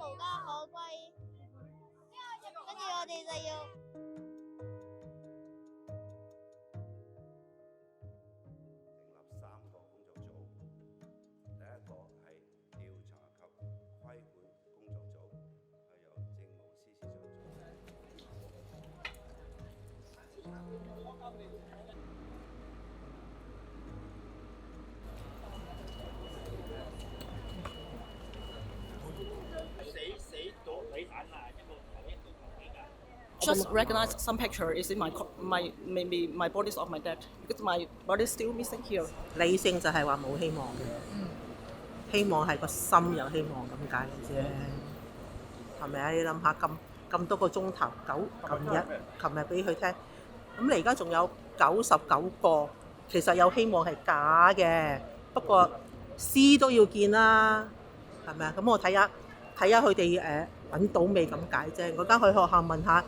無家可歸，跟住我哋就要成立3個工作組，第一個係調查及規管工作組，係由政務司司長Just recognize some picture is in maybe my body's of my dad because my body is still missing here. 理性就係話冇希望嘅，希望係個心有希望咁解嘅啫，係咪啊？你諗下咁多個鐘頭琴日俾佢聽，咁你而家仲有99個，其實有希望係假嘅，不過屍都要見啦，係咪啊？咁我睇下佢哋揾到未咁解啫。我間去學校問下。